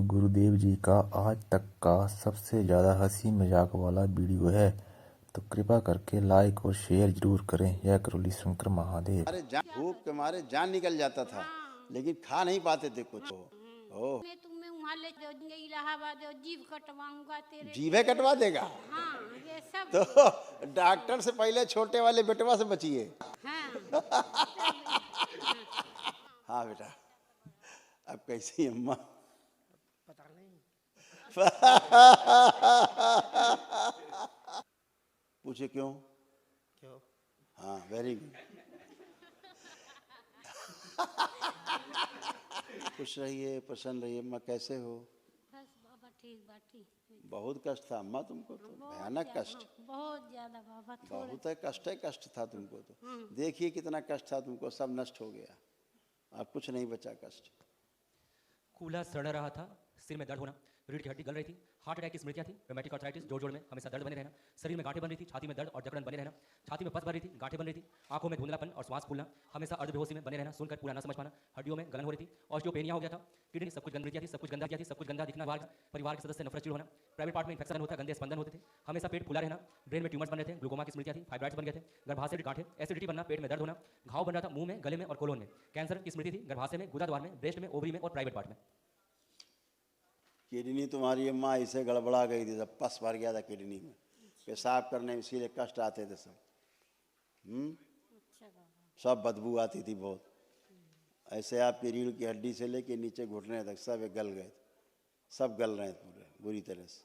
गुरुदेव जी का आज तक का सबसे ज़्यादा हंसी मजाक वाला वीडियो है, तो कृपा करके लाइक और शेयर जरूर करें। जय करोली शंकर महादेव। अरे भूख के मारे जान निकल जाता था। हाँ। लेकिन खा नहीं पाते थे कुछ। ओ मैं तुम्हें वहाँ ले जाऊंगी इलाहाबाद और जीभ कटवाऊंगा तेरे जीभे कटवा देगा। हाँ ये सब तो डॉक्टर से पहले छोटे वाले बेटवा से बचिए। हाँ हाँ बेटा, अब कैसी अम्मा? पता नहीं। पूछे क्यों? क्यों? हाँ वेरी गुड। खुश रहिए, प्रसन्न रहिए। अम्मा कैसे हो? बस बाबा ठीक बाटी बहुत कष्ट था अम्मा तुमको तो, भयानक कष्ट। बहुत ज्यादा बाबा थोड़ा बहुत है कष्ट था तुमको तो। देखिए कितना कष्ट था तुमको, सब नष्ट हो गया। अब कुछ नहीं बचा कष्ट। कूल्हा सड़ रहा था, सिर में दर्द होना, रीढ़ की हड्डी गल रही थी, हार्ट अटैक की स्मृतियां थी, रोमैटिक आर्थराइटिस, जोड़ में हमेशा दर्द बने रहना, शरीर में गांठें बन रही थी, छाती में दर्द और जकड़न बने रहना, छाती में पस भर रही थी, गांठें बन रही थी, आंखों में धुंधलापन और श्वास फूलना, हमेशा अर्धबेहोशी में बने रहना, सुनकर पूरा ना समझ पाना, हड्डियों में गलन हो रही थी, ऑस्टियोपेनिया हो गया था, किडनी सब कुछ गंदगियां थी, सब कुछ गंदा दिखना, परिवार के सदस्य से नफरत चिड़ होना, प्राइवेट पार्ट में इंफेक्शन होता, गंदे स्पंदन होते थे, हमेशा पेट फूला रहना, ब्रेन में ट्यूमर्स बन रहे थे, ग्लूकोमा की स्मृतियां थी, फाइब्राइड्स बन गए थे, गर्भाशय गांठें, एसिडिटी बनना, पेट में दर्द होना, घाव बन रहा था मुंह में, गले में और कोलोन में, कैंसर की स्मृति थी, गर्भाशय में, गुदा द्वार में, ब्रेस्ट में, ओवरी में और प्राइवेट पार्ट में। किडनी तुम्हारी अम्मा ऐसे गड़बड़ा गई थी, सब पस भर गया था किडनी में, पेशाब करने में इसीलिए कष्ट आते थे सब। सब बदबू आती थी बहुत। ऐसे आपकी रीढ़ की हड्डी से लेके नीचे घुटने तक सब गल गए थे, सब गल रहे थे पूरे बुरी तरह से।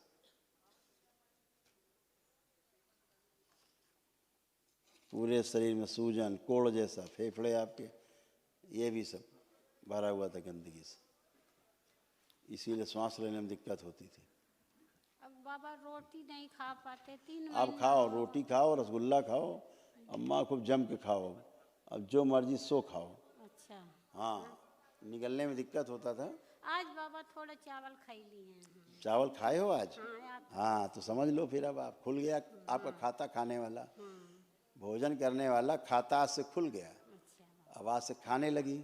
पूरे शरीर में सूजन, कोड़ जैसा, फेफड़े आपके ये भी सब भरा हुआ था गंदगी से, इसीलिए सांस लेने में दिक्कत होती थी। अब बाबा रोटी नहीं खा पाते 3 अब महीने खाओ, रोटी खाओ, रसगुल्ला खाओ, अम्मा खूब जम के खाओ, अब जो मर्जी सो खाओ। अच्छा हाँ, निकलने में दिक्कत होता था। आज बाबा थोड़ा चावल खाई लिए हैं। चावल खाए हो आज? हाँ हाँ, तो समझ लो फिर अब आप खुल गया आपका खाता खाने वाला, भोजन करने वाला खाता आज से खुल गया। अच्छा अब आज से खाने लगी।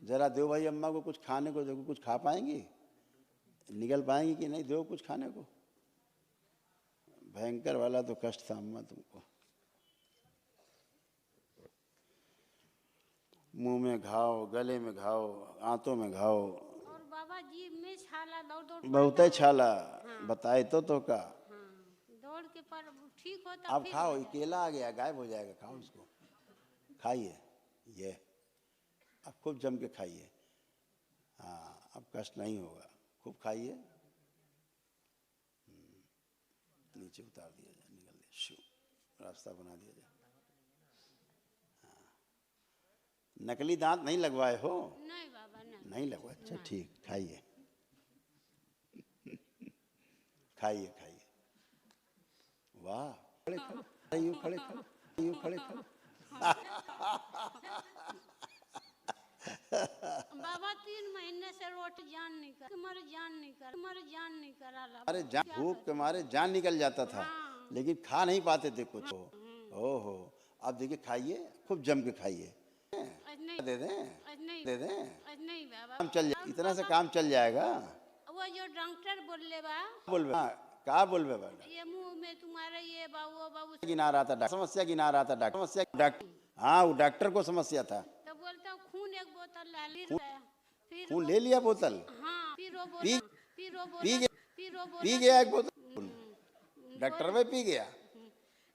जरा दो भाई अम्मा को कुछ खाने को, देखो कुछ खा पाएंगी, निकल पाएंगी कि नहीं? दो कुछ खाने को। भयंकर वाला तो कष्ट था अम्मा तुमको। मुंह में घाव, गले में घाव, आंतों में घाव, और बाबा जी में छाला दौड़ दौड़ बहुत ही छाला। बताए तो का। हाँ दौड़ के पर ठीक होता। अब खाओ, ये केला आ गया, गायब हो जाएगा, खाओ इसको, खाइए ये, अब खूब जम के खाइए। हाँ, अब कष्ट नहीं होगा, खूब खाइए। नीचे उतार दिया जाए, निकल दिया, शू रास्ता बना दिया जाए। हाँ, नकली दांत नहीं लगवाए हो? नहीं बाबा नहीं लगवाए, अच्छा ठीक, खाइए खाइए खाइए। वाह, खड़े खड़े यूं खड़े खड़े यूं खड़े खड़े। बाबा 3 महीने से रोटी जान नहीं कर, जान नहीं करा ला। अरे भूख के मारे जान निकल जाता था। लेकिन खा नहीं पाते थे कुछ। ओहो, अब देखिए खाइए, खूब जम के खाइए। दे दें, दे दें, नहीं बाबा काम चल जाए, इतना से काम चल जाएगा। वो जो डॉक्टर बोले बा बोलबे का बोलबे बा? ये मुंह में तुम्हारे ये बाबू बाबू गिना रहा था डॉक्टर, समस्या गिना रहा था डॉक्टर, समस्या डॉक्टर। हाँ, वो डॉक्टर को समस्या था। तो बोलता हूँ खून एक बोतल ला ली, फिर खून ले लिया बोतल, हाँ फिर वो पी बोला, फिर वो पी बोला, गया, फिर वो पी बोला गया एक बोतल, डॉक्टर में पी गया।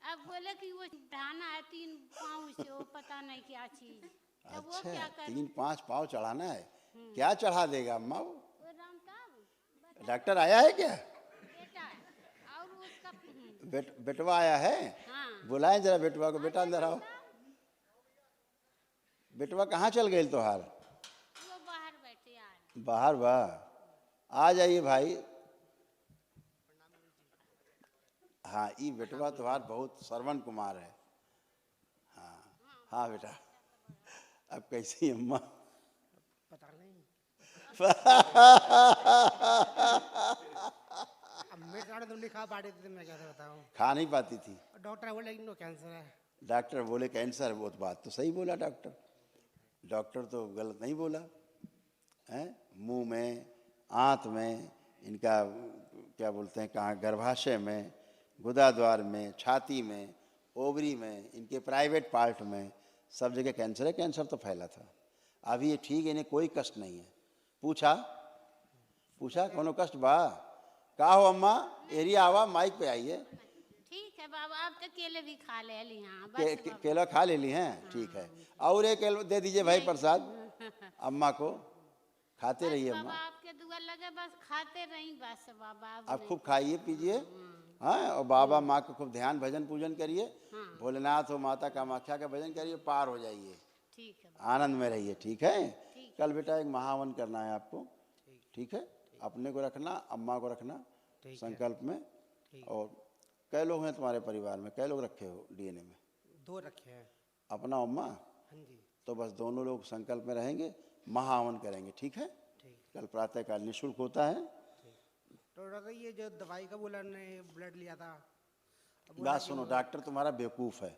अब बोले कि वो ढाना है 3 पाँव से, वो पता नहीं क्या चीज। तो वो अच्छा, क्या करे? 3-5 पाँव चढ़ाना है? क्या चढ़ा देगा अम्मा? वो वो राम साहब डॉक्टर आया है क्या? बेटा है और उसका बेटवा आया है? हाँ बुलाएं जरा बेटवा को। बेटा अंदर आओ। बेटवा कहाँ चल गए तोहार? वो बाहर बैठे आज। बाहर वाह, आ जाइए भाई। हाँ, ये बेटवा तोहार बहुत श्रवण कुमार है। हाँ हाँ बेटा, अब कैसी अम्मा? पता नहीं। अब मेरे सामने तुम नहीं खा पाते थे, मैं कैसे बताऊं? खा नहीं पाती थी। डॉक्टर बोले इनो कैंसर है। डॉक्टर बोले कैंसर, वो तो बात तो सही बोला डॉक्टर। डॉक्टर तो गलत नहीं बोला है। मुंह में आंत में, इनका क्या बोलते हैं कहाँ, गर्भाशय में, गुदाद्वार में, छाती में, ओवरी में, इनके प्राइवेट पार्ट में, सब जगह कैंसर है। कैंसर तो फैला था, अभी ये ठीक है, इन्हें कोई कष्ट नहीं है। पूछा कोनो कष्ट बा? का हो अम्मा, एरिया आवा, माइक पे आइए। ठीक है बाबा, आप तो केले भी खा ले ली। हाँ के, बस के, केला खा ले ली हैं, ठीक है। और एक केला दे दीजिए भाई प्रसाद अम्मा को, खाते रहिए बाबा, अम्मा। आपके दुआ लगे बस खाते रही बस बाबा। आप खूब खाइए पीजिए, हाँ, और बाबा माँ का खूब ध्यान भजन पूजन करिए, भोलेनाथ और माता कामाख्या का भजन करिए, पार हो जाइए, ठीक है आनंद में रहिए, ठीक है। कल बेटा एक महावन करना है आपको, ठीक है। अपने को रखना, अम्मा को रखना संकल्प में। और कै लोग हैं तुम्हारे परिवार में, कै लोग रखे हो डीएनए में? 2 रखे हैं। अपना अम्मा? हाँ जी। तो बस दोनों लोग संकल्प में रहेंगे, महावन करेंगे, ठीक है। कल प्रातःकाल निःशुल्क होता है। तो डॉक्टर ये जो दवाई का बोला ने ब्लड लिया था, बात सुनो, डॉक्टर तुम्हारा बेवकूफ़ है।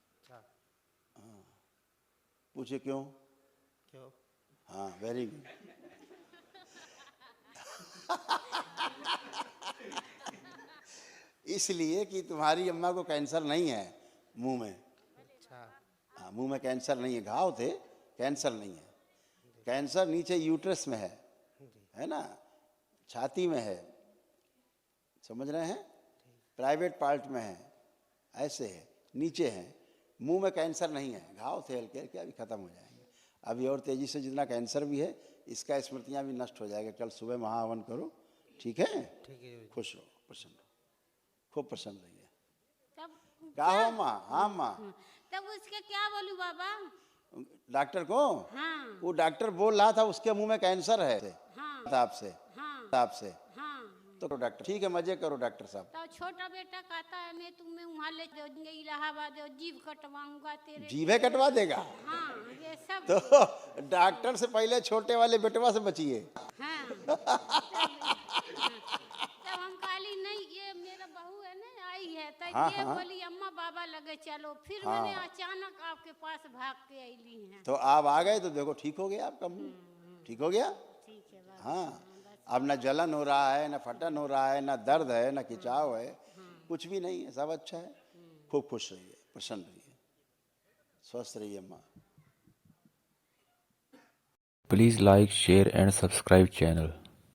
अच्छा, पूछे क्यों? क्यों? हाँ, वेरी गुड। इसलिए कि तुम्हारी अम्मा को कैंसर नहीं है मुंह में। अच्छा, हाँ, मुंह में कैंसर नहीं है, घाव थे, कैंसर नहीं है। कैंसर नीचे यूट्रस में है ना, छाती में है, समझ रहे हैं, प्राइवेट पार्ट में है, ऐसे है, नीचे है। मुंह में कैंसर नहीं है, घाव थे हल्के हल्के, अभी खत्म हो जाएंगे। अभी और तेजी से जितना कैंसर भी है, इसका स्मृतियाँ भी नष्ट हो जाएगा। कल सुबह महाहवन करो, ठीक है। ठीक है। खुश रहो, प्रसन्न रहो, खूब प्रसन्न रहिए। तब क्या हो माँ? हाँ माँ। तब उसके क्या बोलूं बाबा? डॉक्टर को? हाँ वो डॉक्टर बोल रहा था उसके मुंह में कैंसर है। हाँ आपसे आपसे हाँ। तो डॉक्टर, ठीक है, मजे करो डॉक्टर साहब। तो छोटा बेटा कहता है मैं तुम्हें वहाँ ले जाऊंगा इलाहाबाद, जीभ कटवाऊंगा तेरे। जीभे कटवा देगा? हाँ ये सब। तो डॉक्टर से पहले छोटे वाले बेटवा से बचिए। हाँ तब हम काली नहीं, ये मेरा बहू है ना आई है, तो हाँ, ये हाँ। बोली अम्मा बाबा लगे चलो, फिर हाँ। मैंने अचानक आपके पास भाग के आई हैं। तो आप आ गए तो देखो ठीक हो गया आपका मुंह, ठीक हो गया। ठीक है बाबा। हाँ, अब ना जलन हो रहा है, ना फटन हो रहा है, ना दर्द है, ना खिंचाव है, कुछ भी नहीं है, सब अच्छा है। खूब खुश रहिए, प्रसन्न रहिए, स्वस्थ रहिए अम्मा। Please like, share and subscribe channel.